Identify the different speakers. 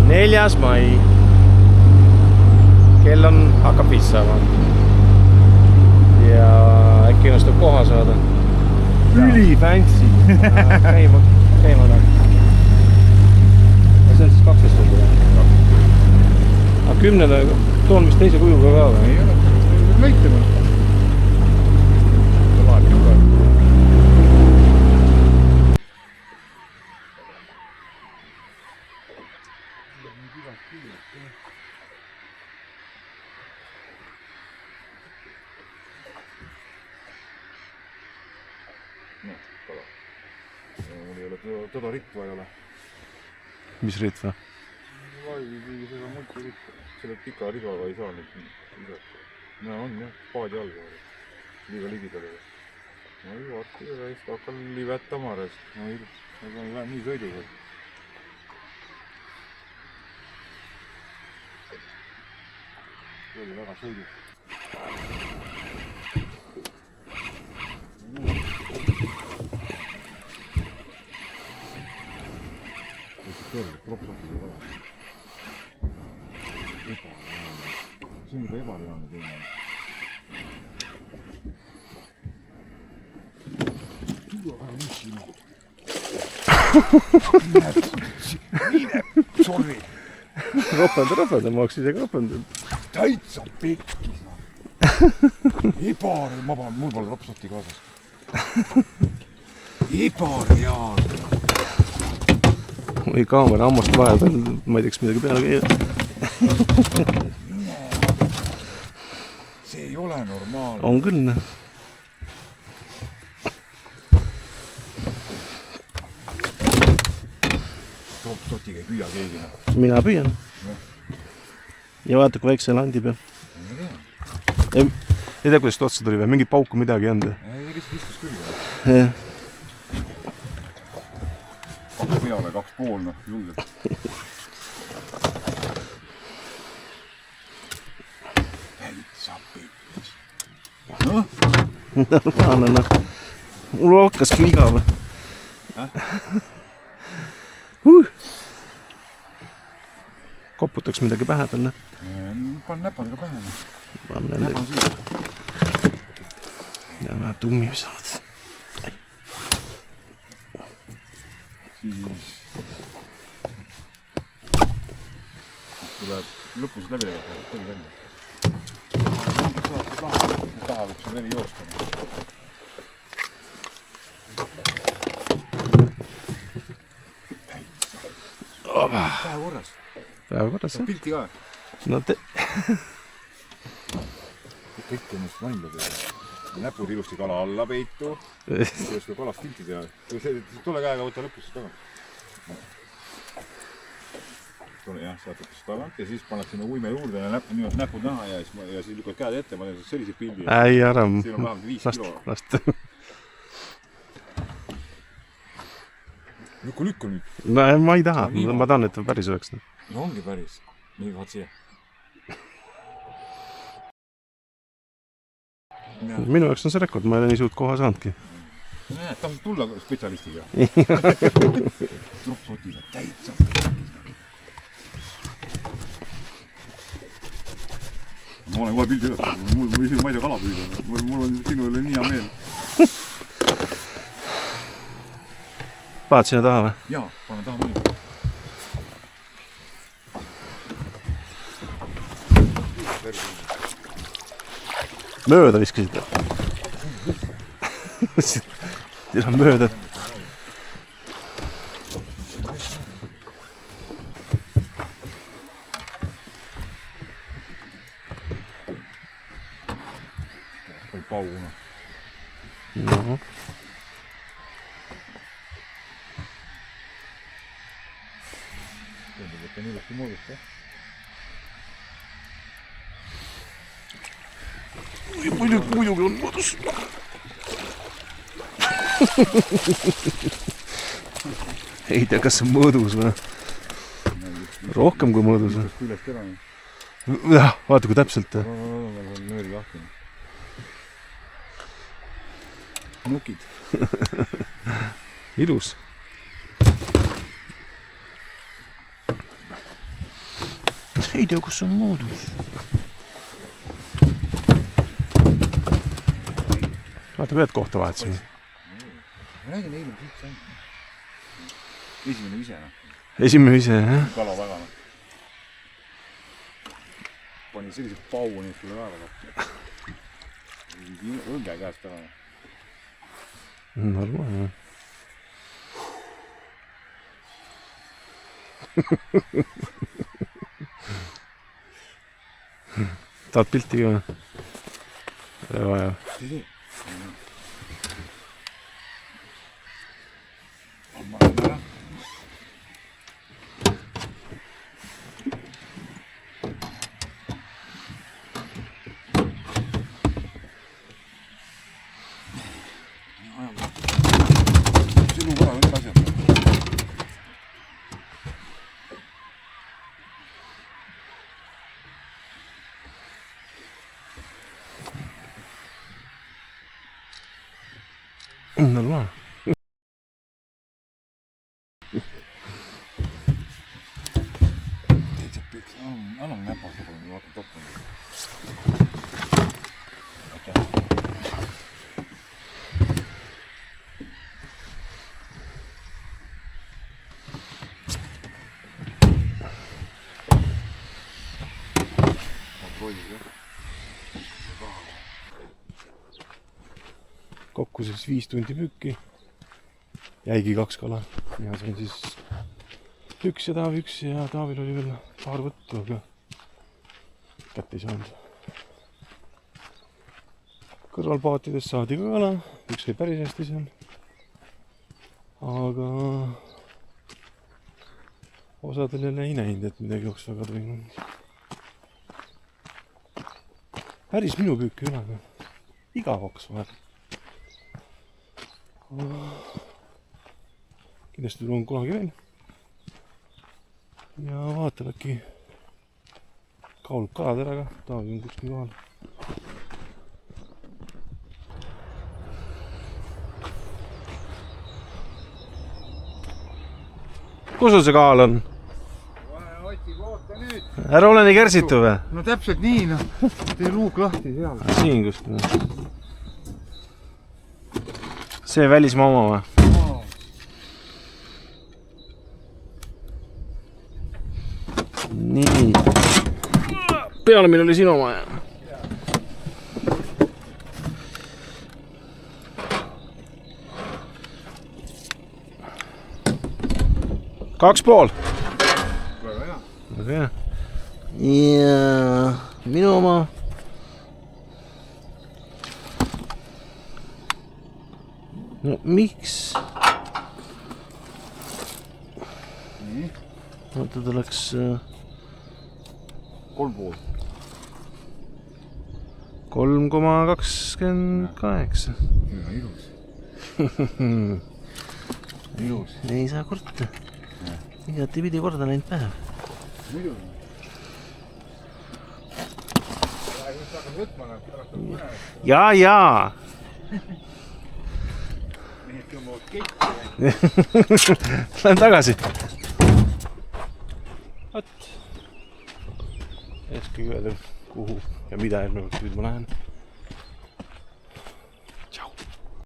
Speaker 1: 4. mai. Kell on hakkab 5 saama. Ja äkki õnnestub koha saada. Üli fancy. Käima läheb. See on siis 12 tundi. Aga 10. toon vist teise kujuga ka või?
Speaker 2: Ei ole, lõitama. Mul ei ole toda ritva ei ole.
Speaker 1: Mis ritva?
Speaker 2: Seda multiritva. Selle pika ribaga ei saa nüüd lisata. No on jah, paadi all. Liiga ligidale. No ei vaata, hakkan livetama rest. No nii sõiduga. See oli väga sõidu. Propsotid ei ole. See on juba ebareaalne teema. Sorry.
Speaker 1: Ropenda, ma oleks isegi ropendanud.
Speaker 2: Täitsa pekkis. Ebareaalne, mul pole propsoti kaasas. Ebareaalne.
Speaker 1: Või kaamera ammast vahepeal, ma ei teaks midagi peale käia.
Speaker 2: See ei ole normaalne.
Speaker 1: On küll.
Speaker 2: Propsotiga ei püüa keegi.
Speaker 1: Mina püüan. Ja vaata, kui väikse landi peal. Ei tea, kuidas otsa tuli või? Mingi pauku midagi ei olnud.
Speaker 2: Ei, kes viskus küll.
Speaker 1: Jah.
Speaker 2: Peale 2,5, noh, julgelt. Täitsa pekkis. Noh?
Speaker 1: Normaalne, noh. Mul hakkaski viga või? Koputaks midagi pähe tal, noh.
Speaker 2: Pan näpad ka pähe.
Speaker 1: Näpad siia. Ja vähe tummi saad.
Speaker 2: Siis tuleb lõpus läbi tegema, tuli välja. Taha võiks ju veri joosta. Päev korras.
Speaker 1: Päev korras, jah?
Speaker 2: Pilti ka?
Speaker 1: No
Speaker 2: kõik ennast vandu teha. Näpud ilusti kala alla peitu. Kuidas ka kalast pilti teha. Tule käega võtta lõpus tagant. Jah, saatad tagant ja siis pannad sinna uime juurde ja näpud naha ja siis lükkad käed ette, ma teen sellise pildi.
Speaker 1: Ei, ära.
Speaker 2: Siin on vähemalt 5 kilo.
Speaker 1: Last.
Speaker 2: Lükka nüüd.
Speaker 1: No ma ei taha. Ma tahan, et päris oleks.
Speaker 2: No ongi päris. Nii vaat siia.
Speaker 1: Minu jaoks on see rekord, ma ei ole nii suurt koha saanudki.
Speaker 2: Tahaks tulla spetsialistiga. Tropsotiga täitsa. Ma olen kohe pildi üles. Mul isegi ma ei tea kala püüda. Mul on sinu üle nii hea meel.
Speaker 1: Paned sinna taha või?
Speaker 2: Jaa, panen taha mõni.
Speaker 1: Mööda viskasid. Teil on mööda. Või pauna. No.
Speaker 2: Võtta nii lõhki moodust, jah?
Speaker 1: Muidugi on moodus. Ei tea, kas see on mõõdus või? Rohkem kui mõõdus või?
Speaker 2: Küljest ära.
Speaker 1: Jah, vaata kui täpselt.
Speaker 2: Nööri lahti. Nukid.
Speaker 1: Ilus. ei tea, kus on moodus. Vaata, kui kohta vahetasime.
Speaker 2: Ma nägin eile siit sain. Esimene vise,
Speaker 1: Esimene vise, jah?
Speaker 2: Kala väga, Pani sellise pau nii sulle väeva õnge käest ära.
Speaker 1: Normaalne. Tahad pilti ka? Ei vaja. Normaal.
Speaker 2: Anna näpasa, kui ma vaatan toppu.
Speaker 1: Kokku siis 5 tundi püüki. Jäigi 2 kala. Ja see on siis üks ja Taavil oli veel paar võttu, aga kätte ei saanud. Kõrvalpaatidest saadi ka kala. Üks oli päris hästi seal. Aga osadel jälle ei näinud, et midagi oleks väga toimunud. Päris minu püük ei ole. Igavaks vahel. Kindlasti tulen kunagi veel ja vaatan äkki kaalub kalad ära ka, Taavi on kuskil kohal. Kus sul see kaal on? Ära ole nii kärsitu või?
Speaker 2: No täpselt nii, tee luuk lahti seal.
Speaker 1: Siin kuskil. See välismaa oma või? Nii. Peale meil oli sinu oma. Kaks pool.
Speaker 2: Väga hea.
Speaker 1: Väga hea. Ja minu oma. No miks?
Speaker 2: Nii.
Speaker 1: Vaata ta läks
Speaker 2: 3,5.
Speaker 1: 3,28.
Speaker 2: Väga ilus. Ilus.
Speaker 1: Ei saa kurta. Igati pidi korda läinud päev.
Speaker 2: Muidugi. Just hakkan võtma nad pärast on mõne.
Speaker 1: Jaa.
Speaker 2: Mehed tõmbavad ketti.
Speaker 1: Lähen tagasi. Võt. Eeski öelda, kuhu ja mida järgmine kord nüüd ma lähen.